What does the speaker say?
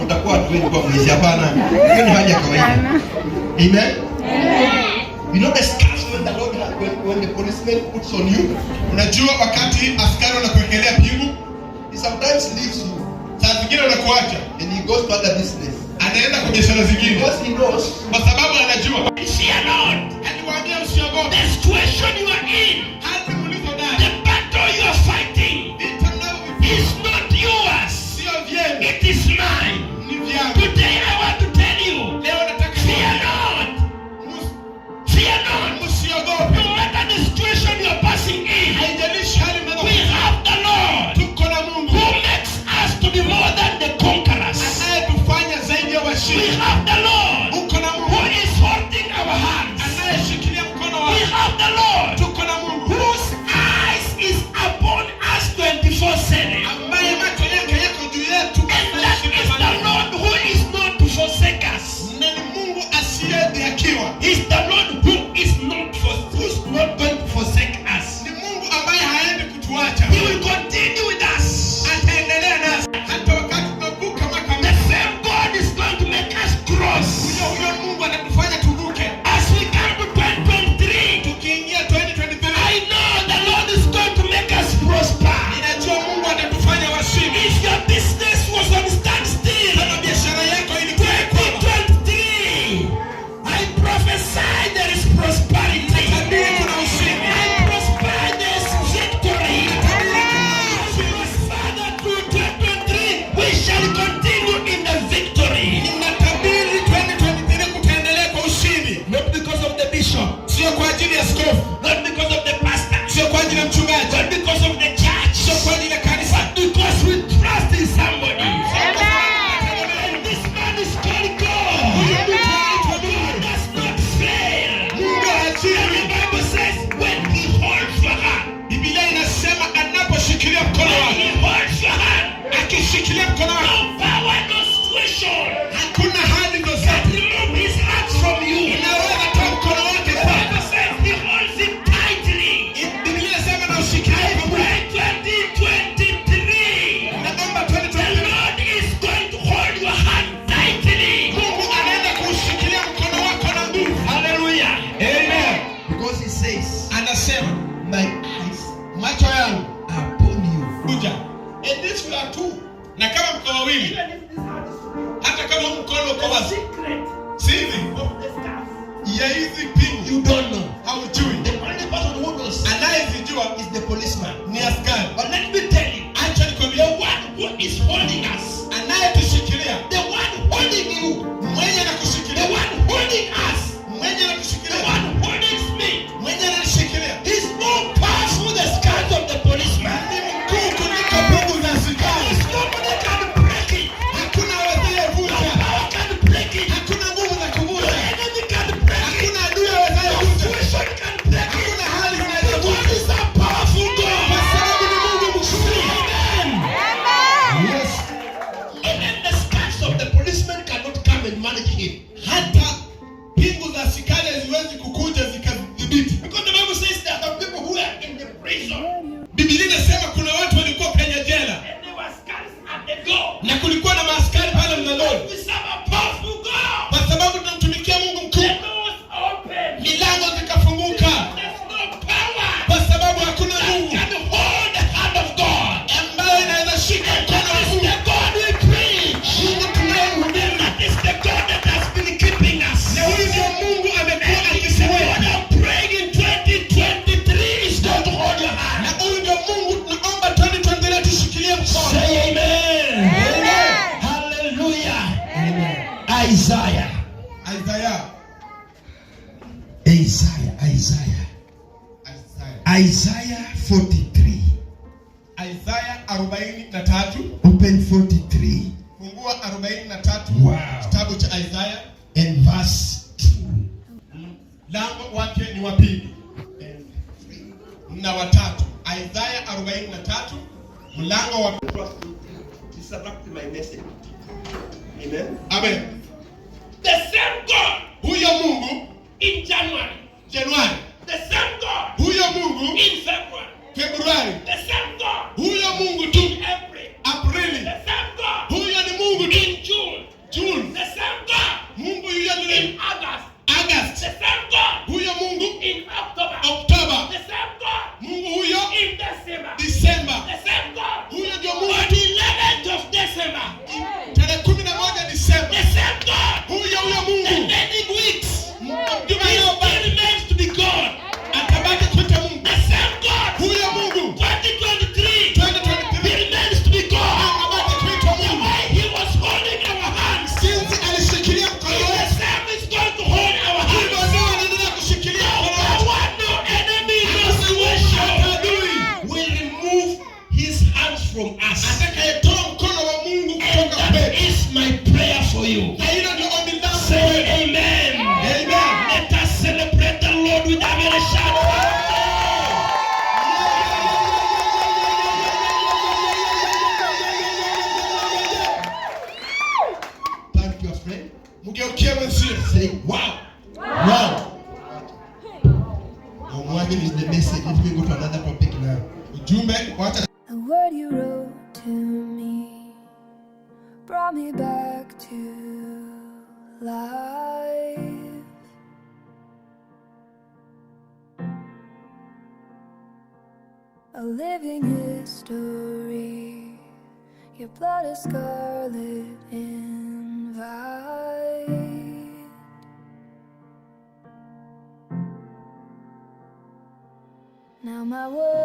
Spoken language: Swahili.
mtakuwa watu wengi kwa mwizi. Hapana, hiyo ni hali ya kawaida. Amen. You know the scars when the Lord when the policeman puts on you. Unajua wakati askari anakuwekelea pingu, he sometimes leaves you. Saa zingine anakuacha and he goes to other business. Anaenda kwa biashara zingine. Because he knows, kwa sababu anajua. Fear not. Aliwaambia usiogope. The situation you are in, hata mlizo ndani. The battle you are fighting is not yours. Sio vyenu. It is mine. Ni vyangu. Today I want to tell you. Leo nataka fear not. Fear not. Usiogope. No matter the situation you are passing in. Haijalishi hali mnazo. We have the Lord. Tuko na Mungu. Who makes us to be more than the conquerors. Anayetufanya zaidi ya washindi. We have the Lord. Tuko na Mungu. Who is holding our hands. Anayeshikilia mkono wako. We have the Lord. Tuko na Mungu. Whose eyes is upon us 24/7. Ambaye macho yake yako juu yetu. And that is the Lord who is not to forsake us. Na ni Mungu asiyedhihakiwa. Is the Lord who is not going to forsake us. Ni Mungu ambaye haendi kutuacha. He will continue with us. Ataendelea nasi hata wakati tunavuka makambi. The same God is going to make us cross. Huyo Mungu anatufanya tuvuke. As we come to 2023, tukiingia 2023, I know the Lord is going to make us prosper. Ninajua Mungu atatufanya washindi. If your business was on standstill, kama biashara yako ilikuwa 2023, I prophesy there is prosperity. Kuna ushindi. I prophesy there is victory. As we move further to 2023, we shall continue in the victory. Ninatabiri 2023 kutaendelea kwa ushindi. Not because of the bishop. Sio kwa ajili ya askofu. Not because of the pastor. Sio kwa ajili ya mchungaji. Not because of the church. Sio kwa ajili ya kanisa. But because we trust in somebody. And this man is called God. God does not fail. And the Bible says when he holds your hand. Biblia inasema anaposhikilia mkono wako. When he holds your hand. Akishikilia mkono wako. No power, no situation. Hakuna hali that remove his hand from you. Inaweza toa mkono wake. The Bible says he holds it tightly. Biblia inasema na ushikilie pamoja. 2023. Naomba 2023. The Lord is going to hold your hand tightly. Mungu anaenda kushikilia mkono wako na nguvu. Hallelujah. Amen. Because he says, anasema, my eyes, macho yangu are upon you. Kuja. And this we are two. Na kama mko wawili. Hata kama mkono uko wazi. Siri ya hizi pingu you don't know. Haujui. The only person who knows, anayezijua is the policeman. Ni askari. But let me tell you, actually the one who is holding us, anayetushikilia, the one holding you, mwenye anakushikilia, the one holding us, mwenye anakushikilia, the one holding me, mwenye ananishikilia, is more powerful the scars of the policeman. Ni mkuu kuliko pingu za askari. Nobody can break it. Hakuna waziyevuja. No power can break it. Hakuna nguvu za kuvuja. No enemy can break it. Hakuna adui awezayevuja. No situation can break it. Hakuna hali zinazovunja. God is a powerful God. Kwa sababu ni Mungu mkuu. Amen. Yes. Even the scars of the policeman cannot come and manage him. Hata pingu za askari haziwezi kukuja zikadhibiti. Because the Bible says there are people who are in the prison. Biblia inasema kuna watu walikuwa kwenye jela. And there were scars at the door. Na kulikuwa na maaskari pale mlangoni. We serve a powerful God. Kwa sababu tunamtumikia Mungu mkuu. The doors open. Milango zikafunguka. There's no power. Kwa sababu hakuna nguvu. Can hold the hand of God. Ambayo inaweza shika mkono wa Mungu. The God we preach. Mungu tunayemhubiri. That is the God that has been keeping us. Na huyu ndio Mungu amekuwa akisimama. What I'm praying in 2023 is God to hold your hand. Na huyu ndio Mungu tunaomba 2023 tushikilie mkono. Say amen. Amen. Hallelujah. Amen. Isaiah 43. Isaiah 43. Open 43. Fungua 43. Wow. Kitabu cha Isaiah and verse 2. Lango wake ni wa pili na watatu. Isaiah 43 mlango wa disrupt my message. Amen. Amen. The same God, huyo Mungu in January. The same God, huyo Mungu in February. The same God, huyo Mungu in April. The same God, huyo ni Mungu in June. to your friend. Mgeukie mwenzio. Say, wow. Wow. Mwamini is the message. Let me go to another topic now. Ujumbe wacha. The word you wrote to me brought me back to life. A living history, your blood is scarlet invite. Now my world